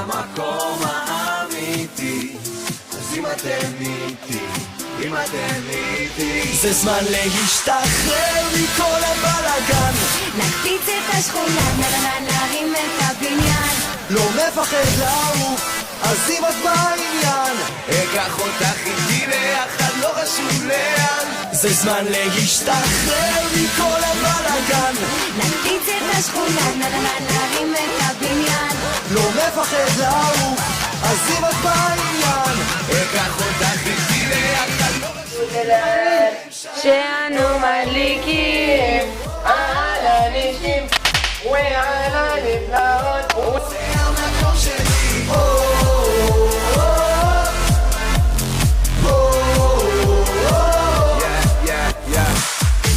המקום האמיתי, אז אם אתם איתי, אם אתם איתי, זה זמן להשתחרר מכל הבלגן, נקפיץ את השכונה, נרים את הבניין, לא מפחד לעוף, אז אם את בעניין, אקח אותך איתי ביחד, לא חשוב לאן, זה זמן להשתחרר מכל הבלגן, נקפיץ את השכונה, נרים את הבניין, לא מפחד לעוף, אז אם את בעניין, אקח אותך איתי ביחד, לא חשוב לאן, שאנו מדליקים על הנישים ועל הנפלאות, זה המקום שלי,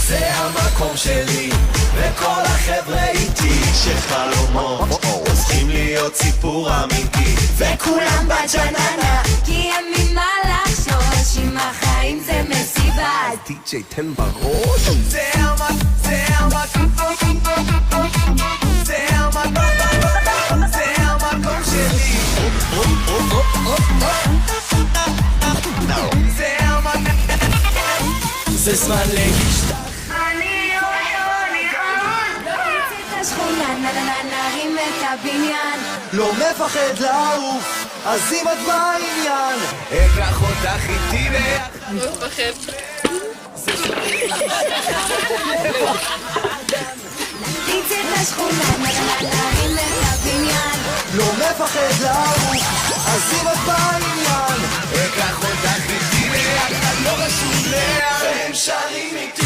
זה המקום שלי, וכל החבר'ה איתי, שחלומות הופכים להיות סיפור אמיתי, וכולם בג'ננה, כי אין לי מה לחשוש, אם החיים זה מסיבה, די.ג'יי תן בראש, זה המקום, זה המקום, זה המקום, זה המקום שלי, זה המקום, זה זמן להשתחרר, נרים את הבניין, לא מפחד לעוף, אז אם את בעניין, אקח אותך איתי ביחד, לא מפחד. נקפיץ את השכונה, נרים את הבניין, לא מפחד לעוף, אז אם את בעניין, אקח אותך איתי ביחד, לא חשוב לאן, והם שרים איתי,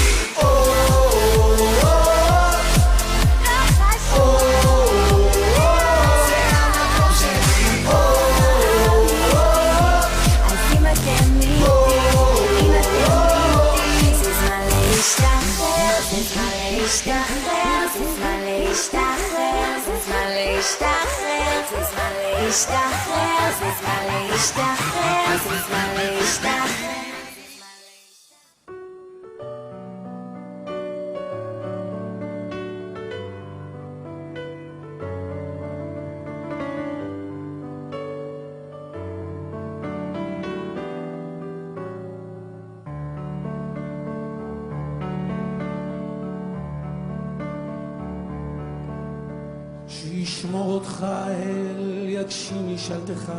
שישמור אותך אל יגשים משאלתך,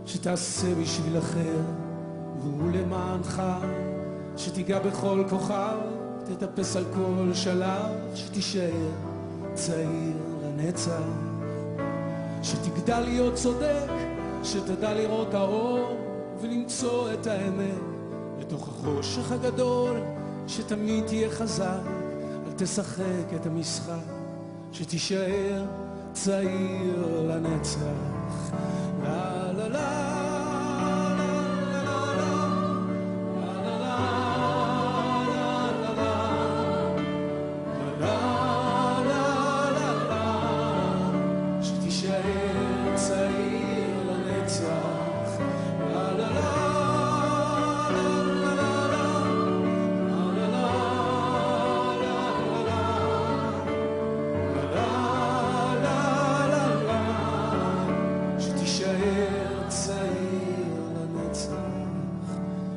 שתעשה בשביל אחר והוא למענך, שתיגע בכל כוכב, תטפס על כל שלב, שתישאר צעיר לנצח, שתגדל להיות צודק, שתדע לראות האור ולמצוא את האמת לתוך החושך הגדול, שתמיד תהיה חזק, אל תשחק את המשחק, שתישאר צעיר לנצח. לה לה לה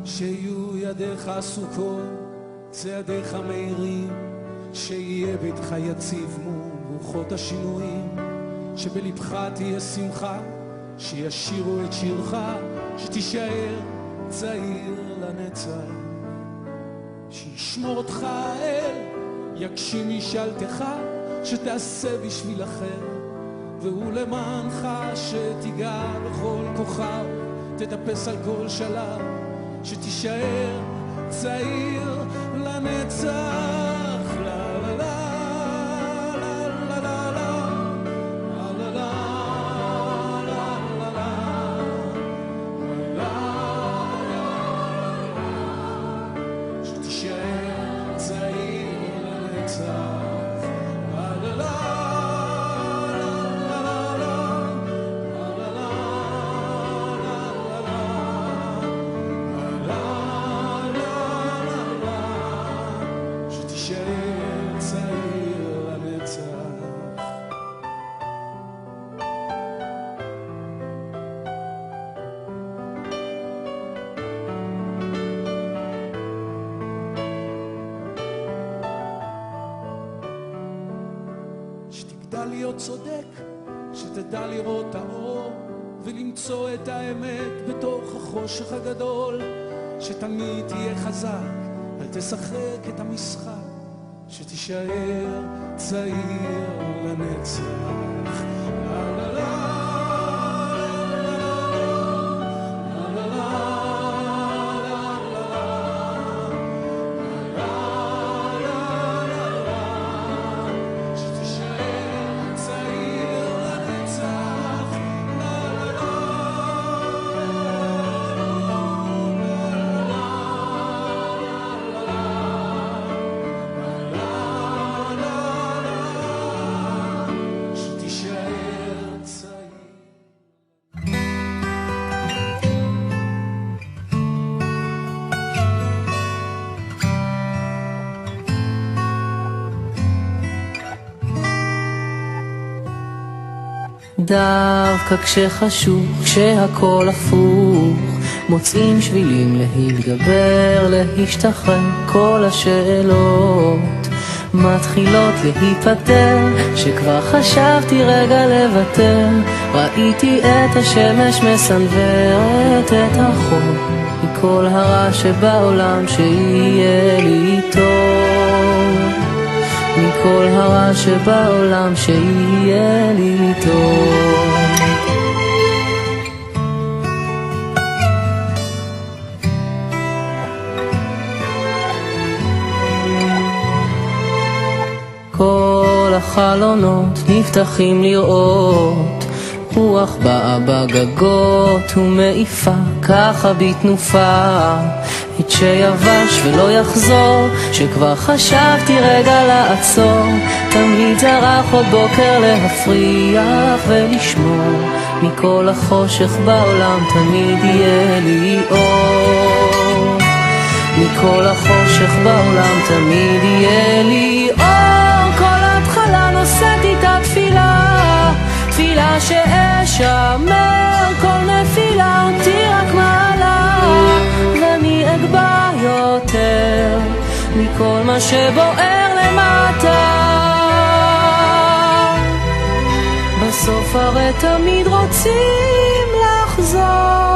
שיהיו ידיך עסוקות, צעדיך מהירים, שיהיה ביתך יציב מול רוחות השינויים, שבלבך תהיה שמחה, שישירו את שירך, שתישאר צעיר לנצח, שישמור אותך אל יגשים משאלתך, שתעשה בשביל אחר והוא למענך, שתיגע בכל כוכב, תטפס על כל שלב, שתישאר צעיר לנצח. לה לה לה לה לה לה לה לה לה לה, שתישאר צעיר לנצח. לה לה לה שתדע להיות צודק, שתדע לראות האור ולמצוא את האמת בתוך החושך הגדול, שתמיד תהיה חזק, אל תשחק את המשחק, שתישאר צעיר לנצח. לה לה לה דווקא כשחשוך, כשהכל הפוך, מוצאים שבילים להתגבר, להשתחרר. כל השאלות מתחילות להיפטר, שכבר חשבתי רגע לוותר. ראיתי את השמש מסנוורת את החור, מכל הרע שבעולם שיהיה לי טוב, מכל הרע שבעולם שיהיה לי טוב. כל החלונות נפתחים לראות, רוח באה בגגות ומעיפה ככה בתנופה את שיבש ולא יחזור, שכבר חשבתי רגע לעצור. תמיד זרח עוד בוקר להפריח ולשמור, מכל החושך בעולם תמיד יהיה לי אור, מכל החושך בעולם תמיד יהיה לי אור. כל התחלה נושאת איתה תפילה, תפילה שאשמר כל נפילה אותי רק מעלה, ואני אגבה יותר מכל מה שבוער למטה. בסוף הרי תמיד רוצים לחזור